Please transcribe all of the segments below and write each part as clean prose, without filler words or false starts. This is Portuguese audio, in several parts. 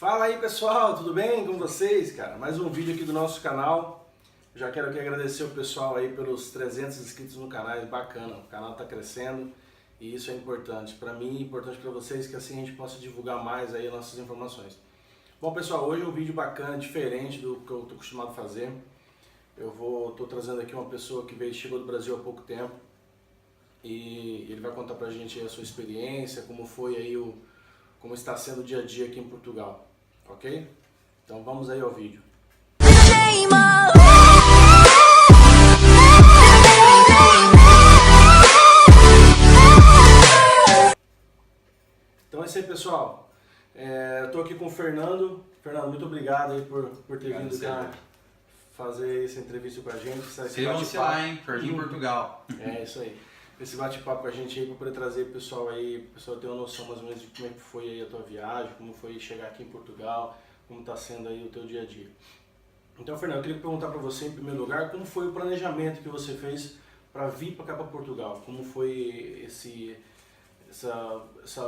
Fala aí pessoal, tudo bem com vocês, cara? Mais um vídeo aqui do nosso canal. Já quero aqui agradecer o pessoal aí pelos 300 inscritos no canal, é bacana, o canal tá crescendo e isso é importante para mim e importante para vocês, que assim a gente possa divulgar mais aí as nossas informações. Bom pessoal, hoje é um vídeo bacana, diferente do que eu tô acostumado a fazer. Tô trazendo aqui uma pessoa que chegou do Brasil há pouco tempo e ele vai contar pra gente aí a sua experiência, como foi aí como está sendo o dia a dia aqui em Portugal, ok? Então vamos aí ao vídeo. Então é isso aí, pessoal. Eu tô aqui com o Fernando. Fernando, muito obrigado aí por ter vindo cá fazer essa entrevista com a gente. Inscrevam-se lá, hein? Jardim Portugal. É isso aí. Esse bate-papo com a gente aí para poder trazer o pessoal aí, o pessoal ter uma noção mais ou menos de como é que foi aí a tua viagem, como foi chegar aqui em Portugal, como está sendo aí o teu dia a dia. Então, Fernando, eu queria perguntar para você em primeiro lugar, como foi o planejamento que você fez para vir para cá para Portugal? Como foi essa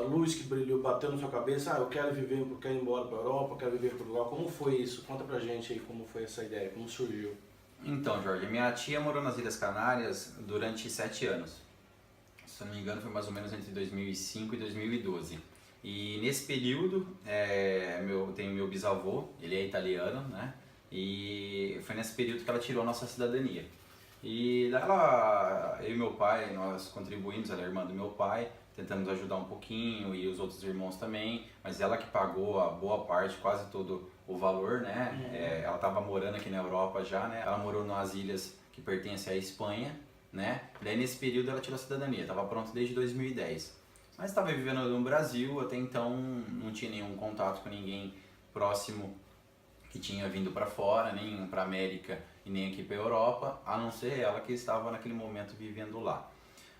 luz que brilhou, bateu na sua cabeça? Eu quero viver, eu quero ir embora para a Europa, eu quero viver em Portugal. Como foi isso? Conta pra gente aí como foi essa ideia, como surgiu. Então, Jorge, minha tia morou nas Ilhas Canárias durante 7 anos. Se eu não me engano, foi mais ou menos entre 2005 e 2012. E nesse período, eu tenho meu bisavô, ele é italiano, né? E foi nesse período que ela tirou a nossa cidadania. E daí eu e meu pai, nós contribuímos, ela é irmã do meu pai, tentamos ajudar um pouquinho e os outros irmãos também, mas ela que pagou a boa parte, quase todo o valor, né? Ela estava morando aqui na Europa já, né? Ela morou nas ilhas que pertencem à Espanha, né? Daí nesse período ela tirou a cidadania, estava pronto desde 2010. Mas estava vivendo no Brasil, até então não tinha nenhum contato com ninguém próximo que tinha vindo para fora, nem para América e nem aqui para Europa, a não ser ela que estava naquele momento vivendo lá.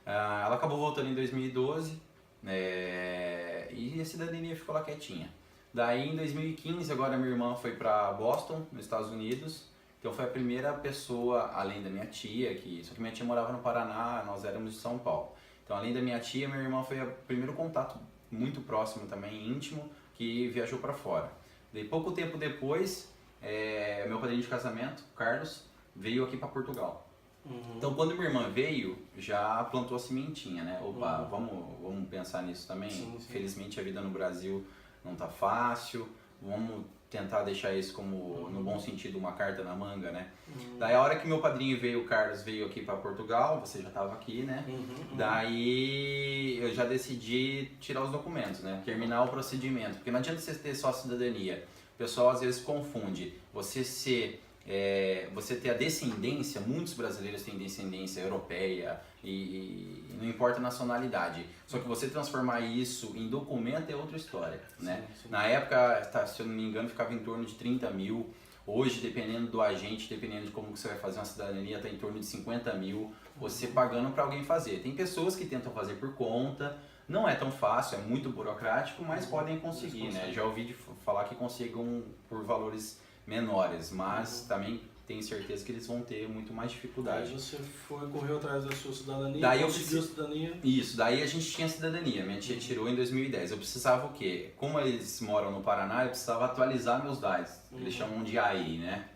Ela acabou voltando em 2012 e a cidadania ficou lá quietinha. Daí em 2015, agora minha irmã foi para Boston, nos Estados Unidos. Então foi a primeira pessoa, além da minha tia, só que minha tia morava no Paraná, nós éramos de São Paulo. Então além da minha tia, minha irmã foi o primeiro contato muito próximo também, íntimo, que viajou para fora. Daí pouco tempo depois, meu padrinho de casamento, Carlos, veio aqui para Portugal. Então quando minha irmã veio, já plantou a sementinha, né? Opa, vamos pensar nisso também. Sim. Felizmente a vida no Brasil não tá fácil, vamos tentar deixar isso como, no bom sentido, uma carta na manga, né? Daí a hora que meu padrinho veio, o Carlos veio aqui para Portugal, você já estava aqui, né? Daí eu já decidi tirar os documentos, né? Terminar o procedimento, porque não adianta você ter só a cidadania. O pessoal às vezes confunde você ter a descendência, muitos brasileiros têm descendência europeia e não importa a nacionalidade. Só que você transformar isso em documento é outra história, né? Sim. Na época, se eu não me engano, ficava em torno de 30 mil. Hoje, dependendo do agente, dependendo de como você vai fazer uma cidadania, está em torno de 50 mil, você pagando para alguém fazer. Tem pessoas que tentam fazer por conta, não é tão fácil, é muito burocrático, mas podem conseguir, né? Já ouvi falar que consigam por valores menores, mas também tenho certeza que eles vão ter muito mais dificuldade. Aí você correu atrás da sua cidadania, daí conseguiu a cidadania? Isso, daí a gente tinha cidadania, minha tia tirou em 2010. Eu precisava o quê? Como eles moram no Paraná, eu precisava atualizar meus dados, eles chamam de AIRI, né?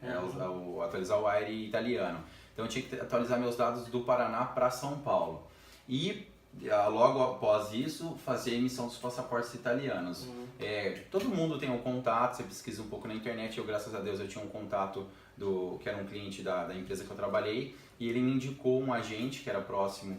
Atualizar o AIRI italiano. Então eu tinha que atualizar meus dados do Paraná para São Paulo. E logo após isso, fazer a emissão dos passaportes italianos. Todo mundo tem um contato, você pesquisa um pouco na internet, graças a Deus eu tinha um contato que era um cliente da empresa que eu trabalhei, e ele me indicou um agente que era próximo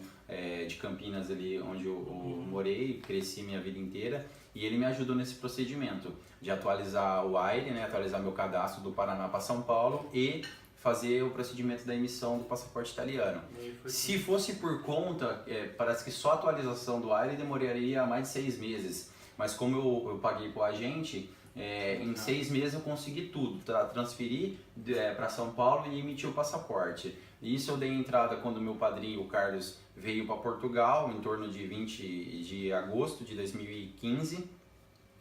de Campinas, ali onde eu morei, cresci minha vida inteira, e ele me ajudou nesse procedimento de atualizar o AIRE, né, atualizar meu cadastro do Paraná para São Paulo e fazer o procedimento da emissão do passaporte italiano. Se fosse por conta, parece que só a atualização do AIRE demoraria mais de 6 meses, mas como eu paguei para o agente, em 6 meses eu consegui tudo, transferir para São Paulo e emitir o passaporte. E isso eu dei entrada quando meu padrinho, o Carlos, veio para Portugal, em torno de 20 de agosto de 2015,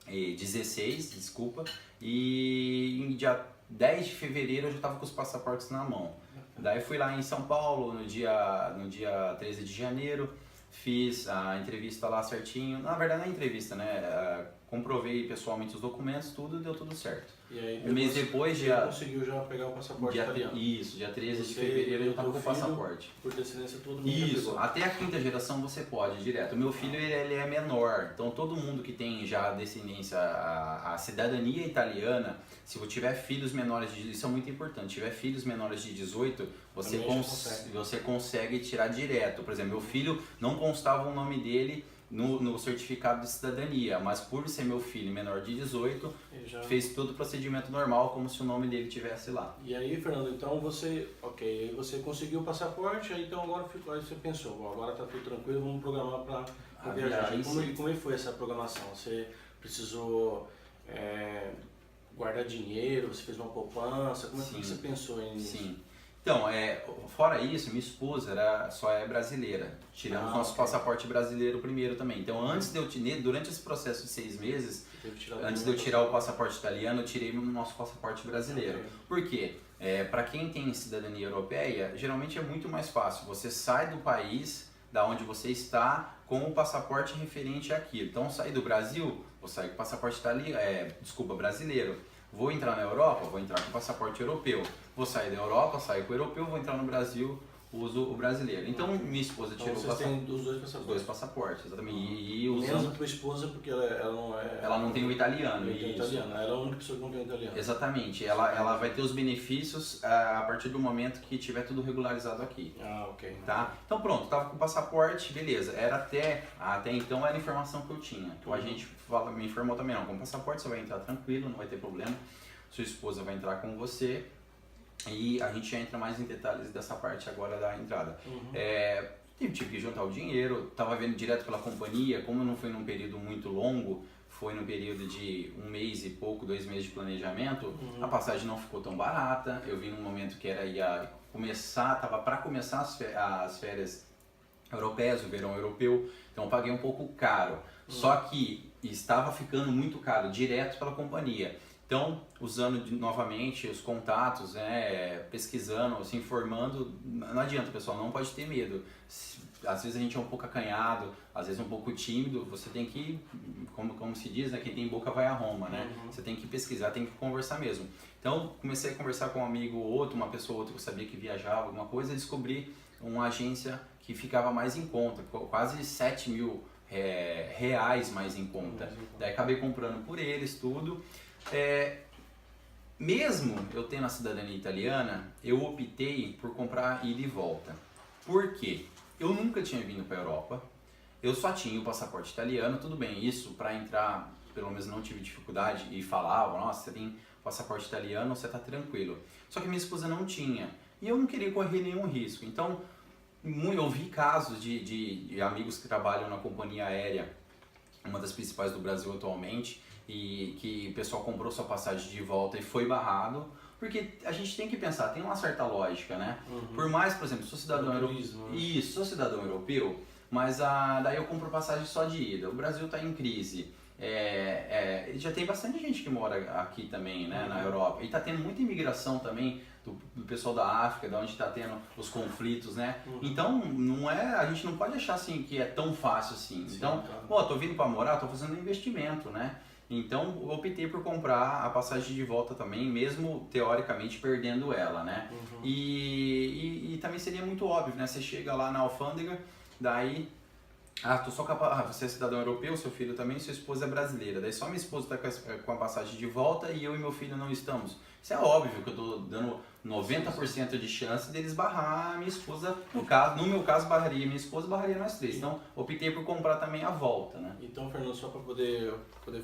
16, desculpa, e em dia 10 de fevereiro eu já estava com os passaportes na mão. Daí fui lá em São Paulo no dia 13 de janeiro, fiz a entrevista lá certinho. Na verdade não é entrevista, né? comprovei pessoalmente os documentos, tudo, deu tudo certo. E aí, Um mês depois, conseguiu já pegar o passaporte italiano. Isso, dia 13 de fevereiro eu estava com o passaporte. Por descendência, todo mundo Isso, até a quinta geração você pode direto. O meu filho ele é menor, então todo mundo que tem já descendência, a cidadania italiana, se você tiver filhos menores de, isso é muito importante, tiver filhos menores de 18, você consegue tirar direto. Por exemplo, meu filho não constava o nome dele no certificado de cidadania, mas por ser meu filho menor de 18, fez todo o procedimento normal, como se o nome dele tivesse lá. E aí, Fernando, então você conseguiu o passaporte, aí então agora aí você pensou, bom, agora tá tudo tranquilo, vamos programar para viajar. E como é que foi essa programação? Você precisou guardar dinheiro, você fez uma poupança, como é que você pensou nisso? Sim. Então, fora isso, minha esposa só é brasileira. Tiramos nosso passaporte brasileiro primeiro também. Então, durante esse processo de 6 meses, antes de eu tirar o passaporte italiano, eu tirei o nosso passaporte brasileiro. Por quê? Para quem tem cidadania europeia, geralmente é muito mais fácil. Você sai do país da onde você está com o passaporte referente àquilo. Então, sair do Brasil, vou sair com o passaporte brasileiro. Vou entrar na Europa, vou entrar com o passaporte europeu. Vou sair da Europa, sair com o europeu, vou entrar no Brasil, uso o brasileiro. Então minha esposa tirou o passaporte. Tem os dois passaportes. Os dois passaportes, exatamente. Menos a tua esposa, porque ela não é. Ela não tem o italiano. Não tem italiano. Ela é a única pessoa que não tem o italiano. Exatamente. Ela vai ter os benefícios a partir do momento que tiver tudo regularizado aqui. Ok. Tá? Então pronto, tava com o passaporte, beleza. Era até então era a informação que eu tinha. O agente me informou também, não, com o passaporte você vai entrar tranquilo, não vai ter problema. Sua esposa vai entrar com você. E a gente já entra mais em detalhes dessa parte agora da entrada. Tive que juntar o dinheiro, estava vendo direto pela companhia, como não foi num período muito longo, foi no período de 1 mês e pouco, 2 meses de planejamento, a passagem não ficou tão barata. Eu vi num momento que estava para começar as férias europeias, o verão europeu, então eu paguei um pouco caro. Só que estava ficando muito caro, direto pela companhia. Então, usando novamente os contatos, pesquisando, se informando, não adianta, pessoal, não pode ter medo. Às vezes a gente é um pouco acanhado, às vezes um pouco tímido, você tem que, como se diz, né, quem tem boca vai a Roma, né? Você tem que pesquisar, tem que conversar mesmo. Então, comecei a conversar com um amigo ou outro, uma pessoa ou outra que eu sabia que viajava, alguma coisa, e descobri uma agência que ficava mais em conta, quase 7 mil reais mais em conta. Daí acabei comprando por eles tudo. Mesmo eu tendo a cidadania italiana, eu optei por comprar ida e volta. Por quê? Eu nunca tinha vindo para a Europa, eu só tinha o passaporte italiano, tudo bem, isso para entrar, pelo menos não tive dificuldade e falavam, nossa, você tem passaporte italiano, você está tranquilo. Só que minha esposa não tinha e eu não queria correr nenhum risco. Então, eu vi casos de amigos que trabalham na companhia aérea, uma das principais do Brasil atualmente, e que o pessoal comprou sua passagem de volta e foi barrado, porque a gente tem que pensar, tem uma certa lógica, né? Por mais, por exemplo, sou cidadão sou cidadão europeu, mas daí eu compro passagem só de ida. O Brasil está em crise. Já tem bastante gente que mora aqui também, né, na Europa, e está tendo muita imigração também do pessoal da África, da onde está tendo os conflitos, né? Então a gente não pode achar assim que é tão fácil assim. Então, tô vindo para morar, tô fazendo um investimento, né? Então eu optei por comprar a passagem de volta também, mesmo teoricamente perdendo ela, né? E também seria muito óbvio, né? Você chega lá na alfândega, daí tô só você é cidadão europeu, seu filho também, sua esposa é brasileira. Daí só minha esposa está com a passagem de volta e eu e meu filho não estamos. Isso é óbvio que eu estou dando 90% de chance deles barrar a minha esposa. No meu caso, barraria minha esposa, barraria nós três. Então, optei por comprar também a volta, né? Então, Fernando, só para poder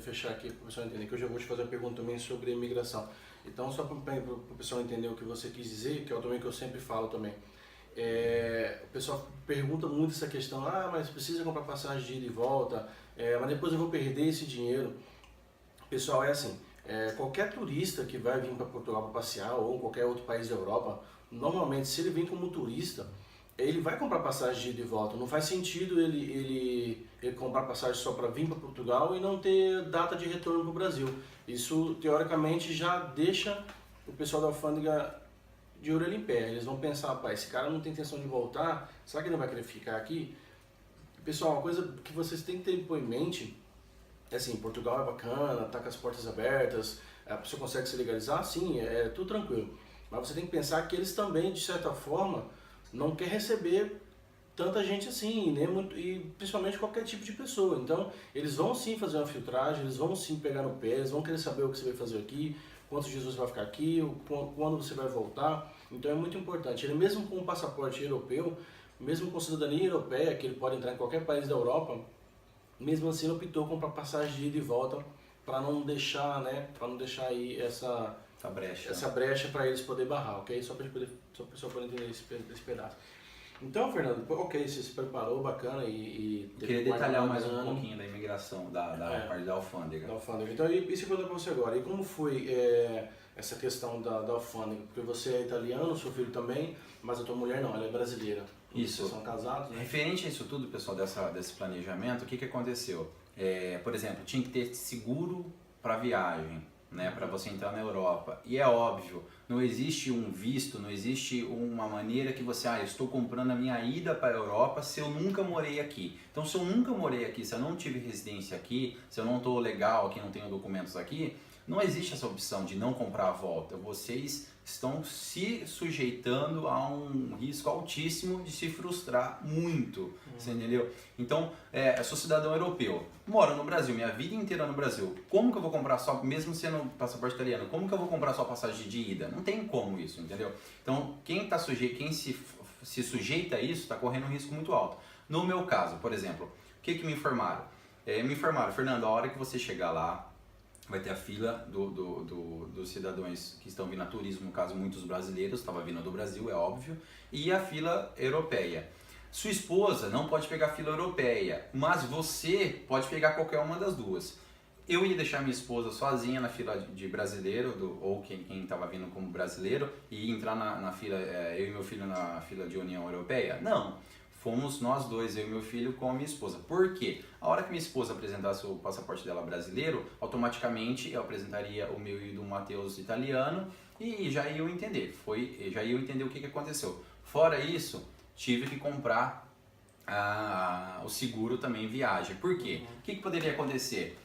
fechar aqui, para o pessoal entender, que eu já vou te fazer uma pergunta também sobre imigração. Então, só para o pessoal entender o que você quis dizer, que é o também que eu sempre falo também. O pessoal pergunta muito essa questão, mas precisa comprar passagem de ida e volta, mas depois eu vou perder esse dinheiro. Pessoal, é assim, qualquer turista que vai vir para Portugal para passear ou em qualquer outro país da Europa, normalmente se ele vem como turista, ele vai comprar passagem de ida e volta. Não faz sentido ele comprar passagem só para vir para Portugal e não ter data de retorno para o Brasil. Isso, teoricamente, já deixa o pessoal da alfândega de orelha em pé. Eles vão pensar, esse cara não tem intenção de voltar, será que ele não vai querer ficar aqui? Pessoal, uma coisa que vocês têm que ter em mente assim, Portugal é bacana, tá com as portas abertas, a pessoa consegue se legalizar, sim, é tudo tranquilo. Mas você tem que pensar que eles também, de certa forma, não querem receber tanta gente assim, nem muito, e principalmente qualquer tipo de pessoa. Então, eles vão sim fazer uma filtragem, eles vão sim pegar no pé, eles vão querer saber o que você vai fazer aqui, quantos dias você vai ficar aqui, quando você vai voltar. Então, é muito importante. Ele mesmo com um passaporte europeu, mesmo com cidadania europeia, que ele pode entrar em qualquer país da Europa, mesmo assim ele optou comprar passagem de ida e volta para não deixar, né, para não deixar aí essa brecha para eles poderem barrar, ok? Só para o pessoal poder entender esse pedaço. Então, Fernando, ok, você se preparou, bacana e Eu queria detalhar mais um pouquinho da imigração, da parte da alfândega. Da alfândega. Então, e se perguntar para você agora, e como foi essa questão da alfândega? Porque você é italiano, seu filho também, mas a tua mulher não, ela é brasileira. Isso. Vocês são casados, né? Referente a isso tudo, pessoal, desse planejamento, o que aconteceu? Por exemplo, tinha que ter seguro para viagem, né, para você entrar na Europa. E é óbvio, não existe um visto, não existe uma maneira que você, eu estou comprando a minha ida para a Europa se eu nunca morei aqui. Então, se eu nunca morei aqui, se eu não tive residência aqui, se eu não estou legal aqui, não tenho documentos aqui, não existe essa opção de não comprar a volta. Vocês estão se sujeitando a um risco altíssimo de se frustrar muito, você entendeu? Então, eu sou cidadão europeu, moro no Brasil, minha vida inteira no Brasil. Como que eu vou comprar só, mesmo sendo passaporte italiano, como que eu vou comprar só passagem de ida? Não tem como isso, entendeu? Então, quem se sujeita a isso está correndo um risco muito alto. No meu caso, por exemplo, o que me informaram? Me informaram, Fernando, a hora que você chegar lá, vai ter a fila dos cidadãos que estão vindo a turismo, no caso muitos brasileiros, estava vindo do Brasil, é óbvio, e a fila europeia. Sua esposa não pode pegar a fila europeia, mas você pode pegar qualquer uma das duas. Eu ia deixar minha esposa sozinha na fila de brasileiro, ou quem estava vindo como brasileiro, e entrar na fila, eu e meu filho na fila de União Europeia? Não. Fomos nós dois, eu e meu filho, com a minha esposa. Por quê? A hora que minha esposa apresentasse o passaporte dela brasileiro, automaticamente eu apresentaria o meu e do Matheus italiano e já ia entender. Já ia entender o que aconteceu. Fora isso, tive que comprar o seguro também viagem. Por quê? O que poderia acontecer?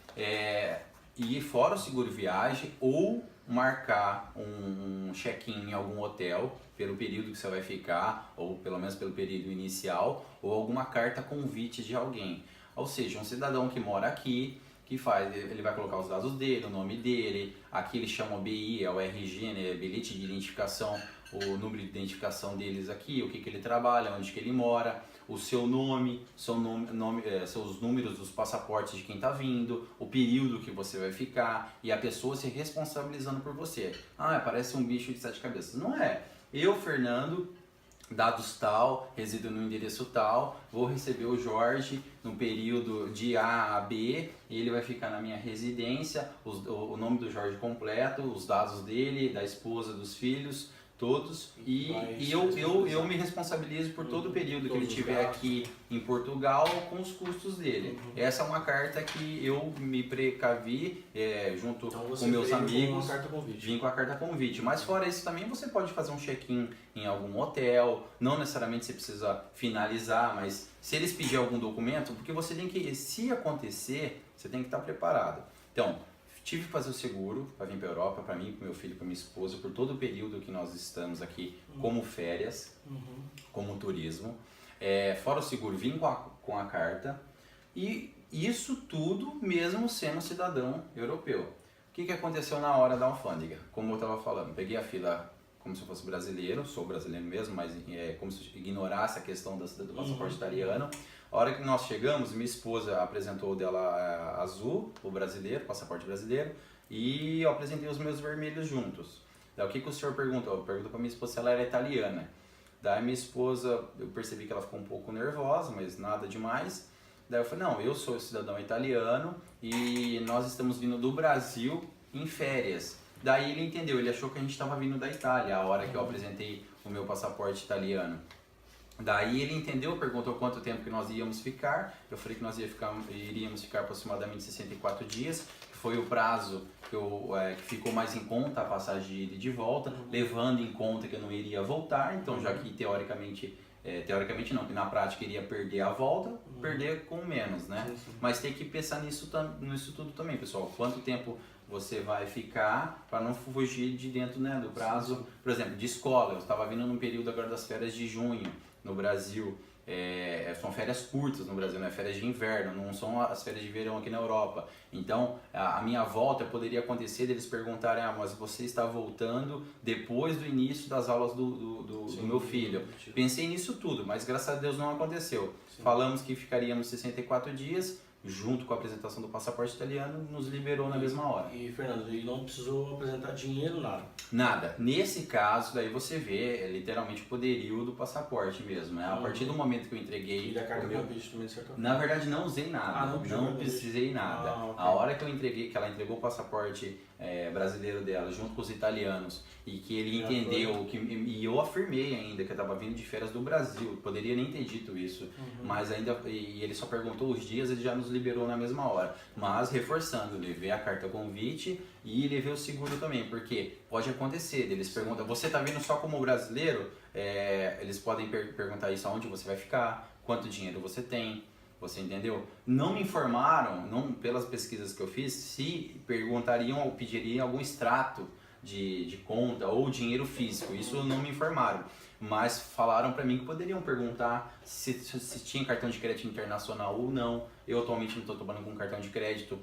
Ir fora o seguro viagem ou marcar um check-in em algum hotel pelo período que você vai ficar, ou pelo menos pelo período inicial, ou alguma carta convite de alguém. Ou seja, um cidadão que mora aqui, ele vai colocar os dados dele, o nome dele, aqui eles chamam BI, é o RG, né, bilhete de identificação, o número de identificação deles aqui, o que ele trabalha, onde que ele mora, o seu nome, seus números dos passaportes de quem está vindo, o período que você vai ficar e a pessoa se responsabilizando por você. Parece um bicho de 7 cabeças. Não é. Eu, Fernando, dados tal, resido no endereço tal, vou receber o Jorge no período de A a B, e ele vai ficar na minha residência, o nome do Jorge completo, os dados dele, da esposa, dos filhos, todos, e eu me responsabilizo por todo o período que ele estiver aqui em Portugal com os custos dele. Essa é uma carta que eu me precavi junto com meus amigos. Vim com a carta convite. Mas fora isso também você pode fazer um check-in em algum hotel, não necessariamente você precisa finalizar, mas se eles pedirem algum documento, porque você tem que, se acontecer, você tem que estar preparado. Então, tive que fazer o seguro para vir para a Europa, para mim, para meu filho, para minha esposa, por todo o período que nós estamos aqui como férias, como turismo. Fora o seguro, vim com a carta, e isso tudo mesmo sendo cidadão europeu. O que aconteceu na hora da alfândega? Como eu estava falando, peguei a fila como se eu fosse brasileiro, sou brasileiro mesmo, mas como se eu ignorasse a questão do passaporte italiano. A hora que nós chegamos, minha esposa apresentou o dela azul, o brasileiro, passaporte brasileiro, e eu apresentei os meus vermelhos juntos. Daí o que o senhor perguntou? Eu pergunto para minha esposa se ela era italiana. Daí minha esposa, eu percebi que ela ficou um pouco nervosa, mas nada demais. Daí eu falei, não, eu sou cidadão italiano e nós estamos vindo do Brasil em férias. Daí ele entendeu, ele achou que a gente estava vindo da Itália, a hora que eu apresentei o meu passaporte italiano. Daí ele entendeu, perguntou quanto tempo que nós íamos ficar. Eu falei que nós iríamos ficar aproximadamente 64 dias, que foi o prazo que ficou mais em conta a passagem de ida e de volta, levando em conta que eu não iria voltar. Então, já que teoricamente teoricamente não, que na prática iria perder a volta, perder com menos, né? Sim. Mas tem que pensar nisso tudo também, pessoal. Quanto tempo você vai ficar para não fugir de dentro, né, do prazo, por exemplo, de escola. Eu estava vindo num período agora das férias de junho no Brasil. São férias curtas no Brasil, né? Férias de inverno, não são as férias de verão aqui na Europa. Então, a minha volta poderia acontecer deles perguntarem, mas você está voltando depois do início das aulas do meu filho. Pensei nisso tudo, mas graças a Deus não aconteceu. Sim. Falamos que ficaríamos 64 dias, junto com a apresentação do passaporte italiano, nos liberou na mesma hora. E Fernando, ele não precisou apresentar dinheiro, nada? Nada. Nesse caso, daí você vê literalmente o poderio do passaporte mesmo, né? A partir do momento que eu entreguei... E da carta convite também, certo? Na verdade, não usei nada, não precisei nada. Okay. A hora que eu entreguei, que ela entregou o passaporte brasileiro dela, junto com os italianos, e que ele entendeu, e eu afirmei ainda que eu estava vindo de férias do Brasil, poderia nem ter dito isso, mas ainda, e ele só perguntou os dias, ele já nos liberou na mesma hora. Mas reforçando, levei a carta convite e levei o seguro também, porque pode acontecer, eles perguntam, você está vindo só como brasileiro? Eles podem perguntar isso, aonde você vai ficar, quanto dinheiro você tem. Você entendeu? Não me informaram, não, pelas pesquisas que eu fiz, se perguntariam ou pediriam algum extrato de conta ou dinheiro físico. Isso não me informaram. Mas falaram para mim que poderiam perguntar se tinha cartão de crédito internacional ou não. Eu atualmente não estou trabalhando com cartão de crédito,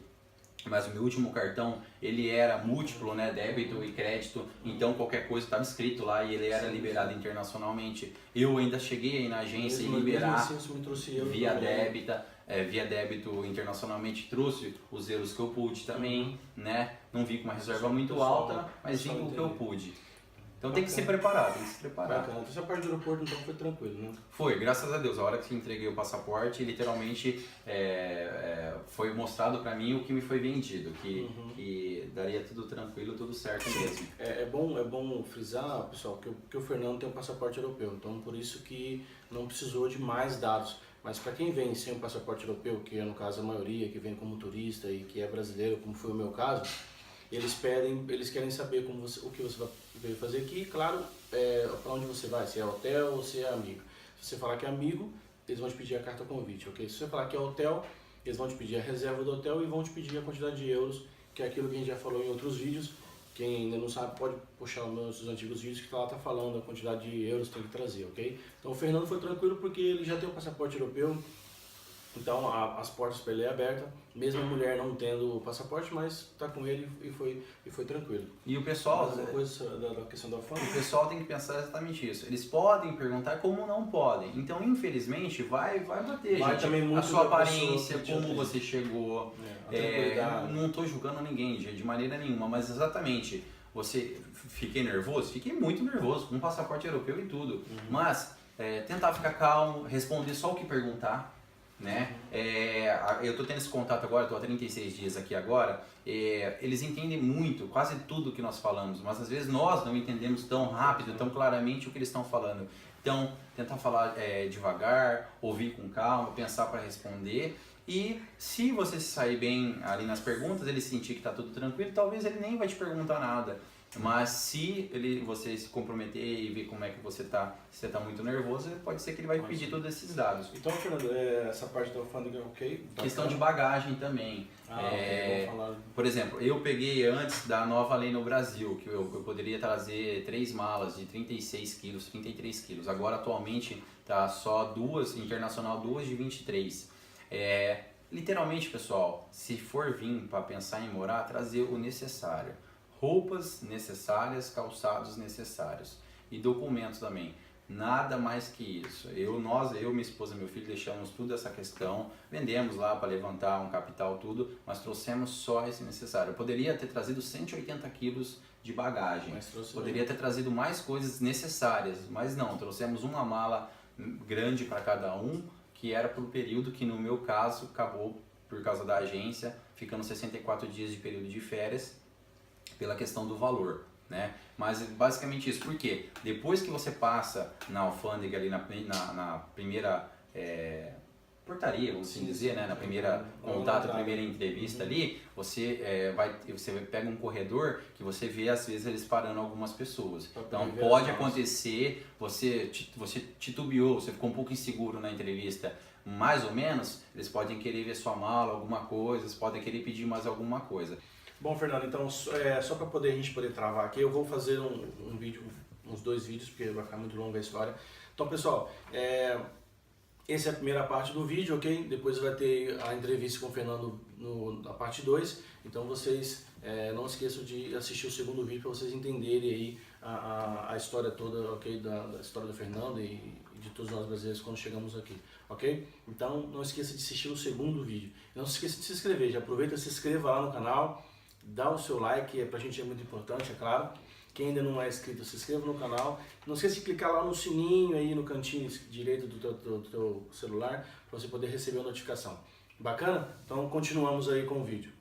mas o meu último cartão, ele era múltiplo, né, débito e crédito, então qualquer coisa estava escrito lá e ele era liberado internacionalmente. Eu ainda cheguei aí na agência e liberar via débito internacionalmente, trouxe os euros que eu pude também, né, não vi com uma reserva muito alta, mas vi com o que eu pude. Então tem que se preparar, tem que se preparar. Bacana. Essa parte do aeroporto então foi tranquilo, né? Foi, graças a Deus. A hora que entreguei o passaporte, literalmente foi mostrado pra mim o que me foi vendido, que daria tudo tranquilo, tudo certo mesmo. É bom frisar, pessoal, que o Fernando tem um passaporte europeu, então por isso que não precisou de mais dados. Mas para quem vem sem um passaporte europeu, que é no caso a maioria, que vem como turista e que é brasileiro, como foi o meu caso, eles querem saber o que você veio fazer aqui, claro, para onde você vai, se é hotel ou se é amigo. Se você falar que é amigo, eles vão te pedir a carta convite, ok? Se você falar que é hotel, eles vão te pedir a reserva do hotel e vão te pedir a quantidade de euros, que é aquilo que a gente já falou em outros vídeos. Quem ainda não sabe pode puxar os meus antigos vídeos que lá tá falando a quantidade de euros que tem que trazer, ok? Então o Fernando foi tranquilo porque ele já tem o passaporte europeu. Então as portas para ele é aberta, mesmo a mulher não tendo o passaporte, mas tá com ele e foi tranquilo. E o pessoal, uma coisa da questão da alfândega. O pessoal tem que pensar exatamente isso. Eles podem perguntar como não podem. Então, infelizmente, vai bater, gente. Também muito a sua aparência, como atende. você chegou. Não estou julgando ninguém de maneira nenhuma, mas exatamente, fiquei nervoso? Fiquei muito nervoso, com um passaporte europeu e tudo. Mas tentar ficar calmo, responder só o que perguntar. Né? Eu estou tendo esse contato agora, estou há 36 dias aqui agora, eles entendem muito, quase tudo que nós falamos, mas às vezes nós não entendemos tão rápido, tão claramente o que eles estão falando. Então, tentar falar devagar, ouvir com calma, pensar para responder. E se você se sair bem ali nas perguntas, ele sentir que está tudo tranquilo, talvez ele nem vai te perguntar nada. Mas se você se comprometer e ver como é que você está, se você está muito nervoso, pode ser que ele vai pedir todos esses dados. Então, Fernando, essa parte da alfândega, ok? Questão de bagagem também. Ok, vamos falar. Por exemplo, eu peguei antes da nova lei no Brasil, que eu poderia trazer 3 malas de 36 quilos, 33 quilos. Agora, atualmente, tá só 2, internacional 2 de 23. Literalmente, pessoal, se for vir para pensar em morar, trazer o necessário. Roupas necessárias, calçados necessários e documentos também. Nada mais que isso. Eu, minha esposa e meu filho deixamos tudo essa questão, vendemos lá para levantar um capital, tudo, mas trouxemos só esse necessário. Eu poderia ter trazido 180 quilos de bagagem, poderia ter trazido mais coisas necessárias, mas não, trouxemos uma mala grande para cada um, que era para o período que no meu caso acabou por causa da agência, ficando 64 dias de período de férias, pela questão do valor, né? Mas basicamente isso, porque depois que você passa na alfândega ali na primeira portaria, vamos assim dizer, né? Na primeira contato, primeira entrevista ali, você você pega um corredor que você vê às vezes eles parando algumas pessoas. Então pode acontecer, você titubeou, você ficou um pouco inseguro na entrevista, mais ou menos, eles podem querer ver sua mala, alguma coisa, eles podem querer pedir mais alguma coisa. Bom, Fernando, então só para a gente poder travar aqui, eu vou fazer um vídeo, uns 2 vídeos, porque vai ficar muito longa a história. Então, pessoal, essa é a primeira parte do vídeo, ok? Depois vai ter a entrevista com o Fernando na parte 2. Então vocês não esqueçam de assistir o segundo vídeo para vocês entenderem aí a história toda, ok? Da história do Fernando e de todos nós brasileiros quando chegamos aqui, ok? Então não esqueça de assistir o segundo vídeo. Não se esqueça de se inscrever, já aproveita e se inscreva lá no canal, dá o seu like, pra gente é muito importante, é claro. Quem ainda não é inscrito, se inscreva no canal. Não esqueça de clicar lá no sininho aí no cantinho direito do teu celular para você poder receber a notificação. Bacana? Então continuamos aí com o vídeo.